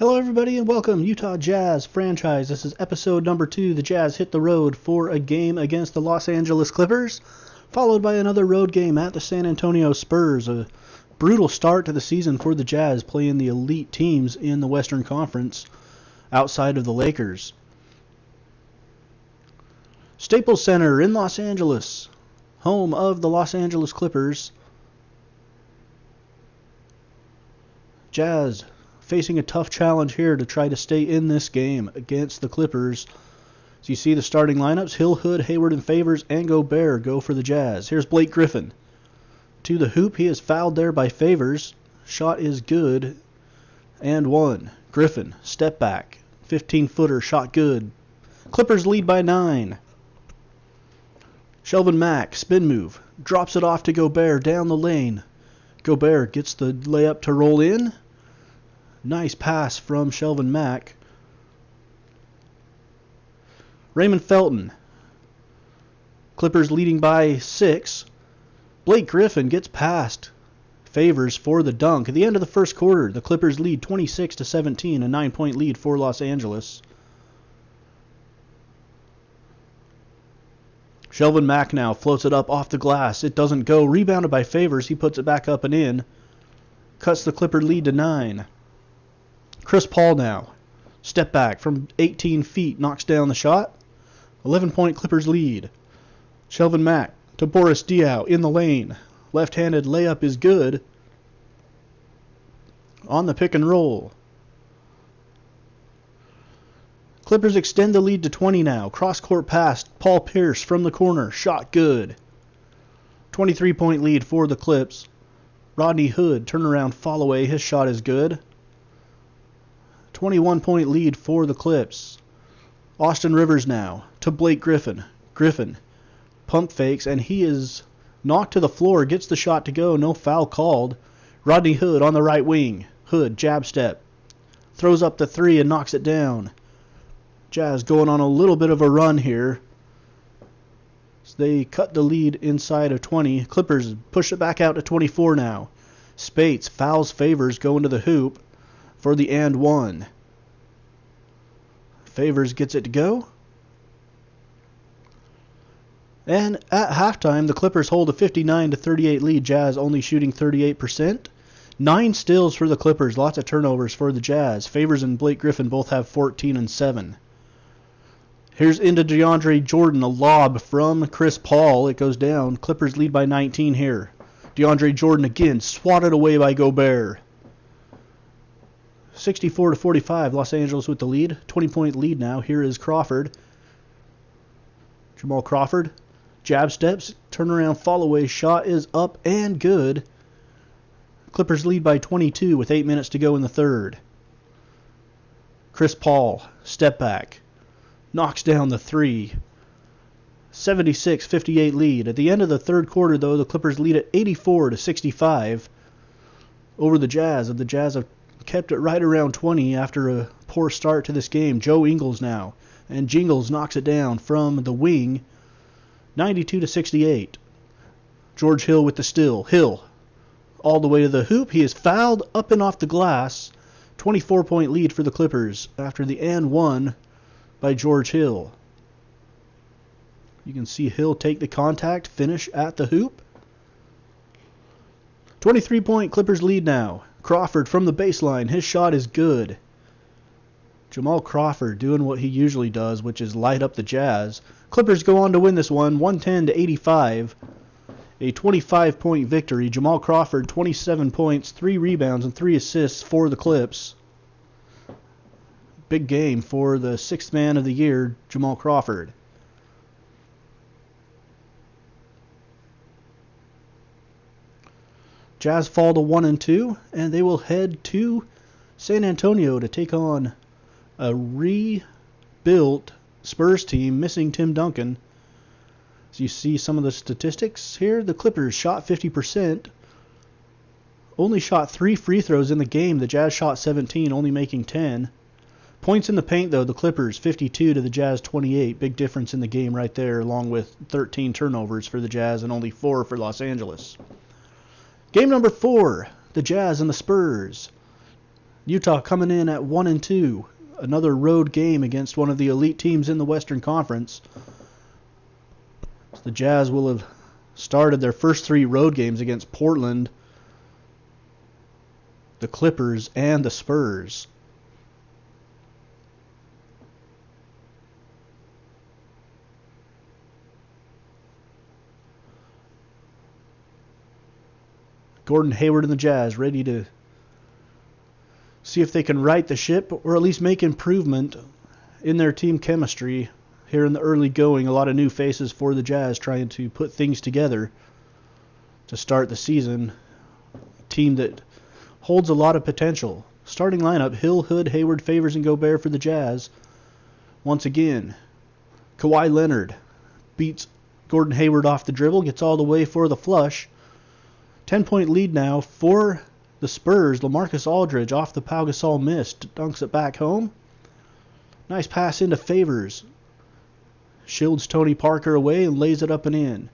Hello everybody and welcome, Utah Jazz franchise. This is episode number 2. The Jazz hit the road for a game against the Los Angeles Clippers, followed by another road game at the San Antonio Spurs. A brutal start to the season for the Jazz, playing the elite teams in the Western Conference outside of the Lakers. Staples Center in Los Angeles, home of the Los Angeles Clippers. Jazz facing a tough challenge here to try to stay in this game against the Clippers. So you see the starting lineups: Hill, Hood, Hayward, and Favors, and Gobert go for the Jazz. Here's Blake Griffin to the hoop. He is fouled there by Favors. Shot is good and one. Griffin, step back, 15-footer, shot good. Clippers lead by 9. Shelvin Mack, spin move, drops it off to Gobert down the lane. Gobert gets the layup to roll in. Nice pass from Shelvin Mack. Raymond Felton. Clippers leading by 6. Blake Griffin gets past Favors for the dunk. At the end of the first quarter, the Clippers lead 26-17, a 9-point lead for Los Angeles. Shelvin Mack now floats it up off the glass. It doesn't go. Rebounded by Favors. He puts it back up and in. Cuts the Clipper lead to 9. Chris Paul now. Step back from 18 feet. Knocks down the shot. 11-point Clippers lead. Shelvin Mack to Boris Diaw in the lane. Left-handed layup is good. On the pick and roll. Clippers extend the lead to 20 now. Cross-court pass. Paul Pierce from the corner. Shot good. 23-point lead for the Clips. Rodney Hood, turnaround fall away. His shot is good. 21-point lead for the Clips. Austin Rivers now to Blake Griffin. Griffin pump fakes, and he is knocked to the floor. Gets the shot to go. No foul called. Rodney Hood on the right wing. Hood, jab step. Throws up the 3 and knocks it down. Jazz going on a little bit of a run here. So they cut the lead inside of 20. Clippers push it back out to 24 now. Spates fouls Favors going to the hoop for the and one. Favors gets it to go. And at halftime, the Clippers hold a 59-38 lead. Jazz only shooting 38%. 9 steals for the Clippers. Lots of turnovers for the Jazz. Favors and Blake Griffin both have 14 and 7. Here's into DeAndre Jordan. A lob from Chris Paul. It goes down. Clippers lead by 19 here. DeAndre Jordan again swatted away by Gobert. 64-45. Los Angeles with the lead. 20-point lead now. Here is Crawford. Jamal Crawford. Jab steps. Turnaround fall away. Shot is up and good. Clippers lead by 22 with 8 minutes to go in the third. Chris Paul. Step back. Knocks down the 3. 76-58 lead. At the end of the third quarter, though, the Clippers lead at 84-65 over the Jazz. And the Jazz have kept it right around 20 after a poor start to this game. Joe Ingles now. And Jingles knocks it down from the wing. 92-68. George Hill with the steal. Hill all the way to the hoop. He is fouled up and off the glass. 24-point lead for the Clippers after the and one by George Hill. You can see Hill take the contact, finish at the hoop. 23-point Clippers lead now. Crawford from the baseline. His shot is good. Jamal Crawford doing what he usually does, which is light up the Jazz. Clippers go on to win this one, 110-85. A 25-point victory. Jamal Crawford, 27 points, 3 rebounds, and 3 assists for the Clips. Big game for the 6th man of the year, Jamal Crawford. Jazz fall to 1-2, and they will head to San Antonio to take on a rebuilt Spurs team missing Tim Duncan. As you see some of the statistics here, the Clippers shot 50%, only shot 3 free throws in the game. The Jazz shot 17, only making 10. Points in the paint, though, the Clippers 52 to the Jazz 28. Big difference in the game right there, along with 13 turnovers for the Jazz and only 4 for Los Angeles. Game number 4, the Jazz and the Spurs. Utah coming in at 1-2. Another road game against one of the elite teams in the Western Conference. So the Jazz will have started their first 3 road games against Portland, the Clippers, and the Spurs. Gordon Hayward and the Jazz ready to see if they can right the ship or at least make improvement in their team chemistry here in the early going. A lot of new faces for the Jazz trying to put things together to start the season. A team that holds a lot of potential. Starting lineup: Hill, Hood, Hayward, Favors, and Gobert for the Jazz. Once again, Kawhi Leonard beats Gordon Hayward off the dribble, gets all the way for the flush. 10-point lead now for the Spurs. LaMarcus Aldridge off the Pau Gasol miss, dunks it back home. Nice pass into Favors. Shields Tony Parker away and lays it up and in.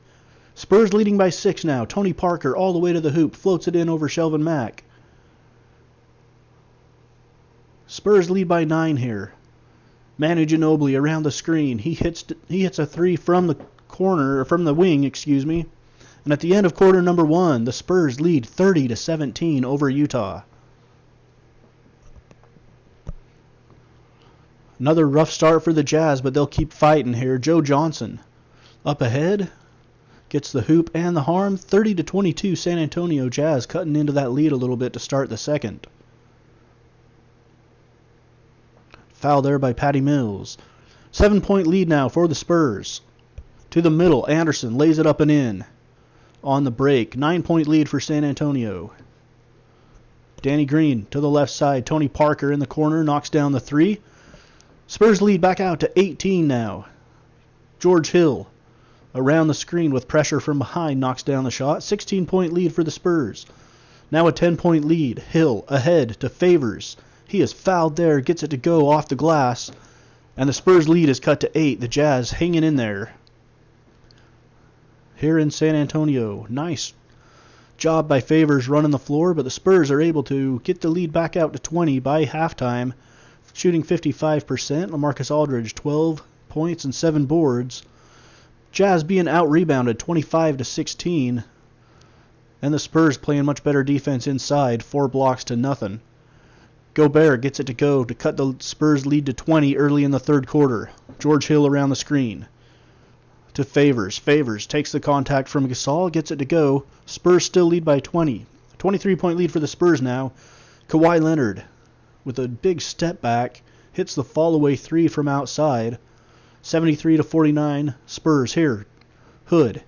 Spurs leading by 6 now. Tony Parker all the way to the hoop, floats it in over Shelvin Mack. Spurs lead by 9 here. Manu Ginobili around the screen. He hits a 3 from the corner, or from the wing, excuse me. And at the end of quarter number 1, the Spurs lead 30-17 over Utah. Another rough start for the Jazz, but they'll keep fighting here. Joe Johnson up ahead, gets the hoop and the harm. 30-22 San Antonio. Jazz cutting into that lead a little bit to start the second. Foul there by Patty Mills. 7-point lead now for the Spurs. To the middle, Anderson lays it up and in. On the break, 9-point lead for San Antonio. Danny Green to the left side. Tony Parker in the corner knocks down the 3. Spurs lead back out to 18 now. George Hill around the screen with pressure from behind knocks down the shot. 16-point lead for the Spurs. Now a 10-point lead. Hill ahead to Favors. He is fouled there, gets it to go off the glass, and the Spurs lead is cut to 8. The Jazz hanging in there here in San Antonio. Nice job by Favors running the floor, but the Spurs are able to get the lead back out to 20 by halftime, shooting 55%. LaMarcus Aldridge, 12 points and 7 boards. Jazz being out-rebounded 25-16, and the Spurs playing much better defense inside, 4 blocks to nothing. Gobert gets it to go to cut the Spurs lead to 20 early in the third quarter. George Hill around the screen to Favors. Favors takes the contact from Gasol, gets it to go. Spurs still lead by 20. 23-point lead for the Spurs now. Kawhi Leonard with a big step back hits the fall-away 3 from outside. 73-49 Spurs here. Hood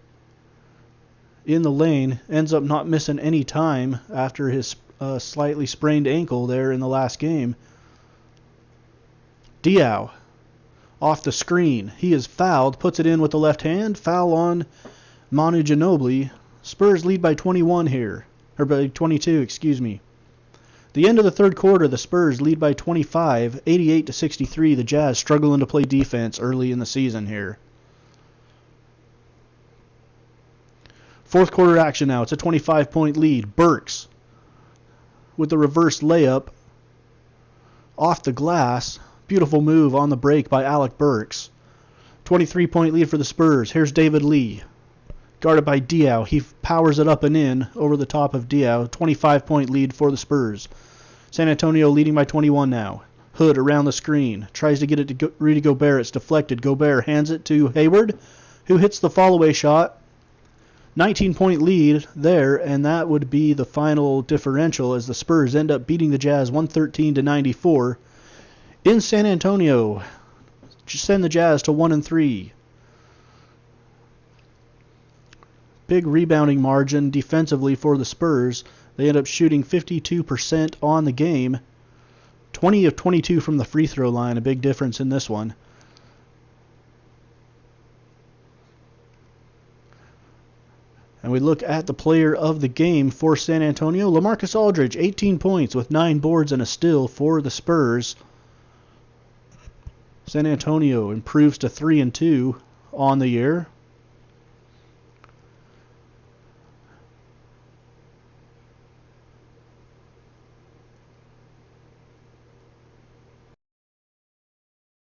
in the lane, ends up not missing any time after his slightly sprained ankle there in the last game. Diaw off the screen. He is fouled, puts it in with the left hand. Foul on Manu Ginobili. Spurs lead by 21 here. Or by 22, excuse me. The end of the third quarter, the Spurs lead by 25, 88-63. The Jazz struggling to play defense early in the season here. Fourth quarter action now. It's a 25-point lead. Burks with the reverse layup off the glass. Beautiful move on the break by Alec Burks. 23-point lead for the Spurs. Here's David Lee. Guarded by Diaw. He powers it up and in over the top of Diaw. 25-point lead for the Spurs. San Antonio leading by 21 now. Hood around the screen. Tries to get it to Rudy Gobert. It's deflected. Gobert hands it to Hayward, who hits the fall-away shot. 19-point lead there, and that would be the final differential as the Spurs end up beating the Jazz 113-94 in San Antonio. Send the Jazz to 1-3. Big rebounding margin defensively for the Spurs. They end up shooting 52% on the game. 20 of 22 from the free throw line, a big difference in this one. And we look at the player of the game for San Antonio. LaMarcus Aldridge, 18 points with 9 boards and a steal for the Spurs. San Antonio improves to 3-2 on the year.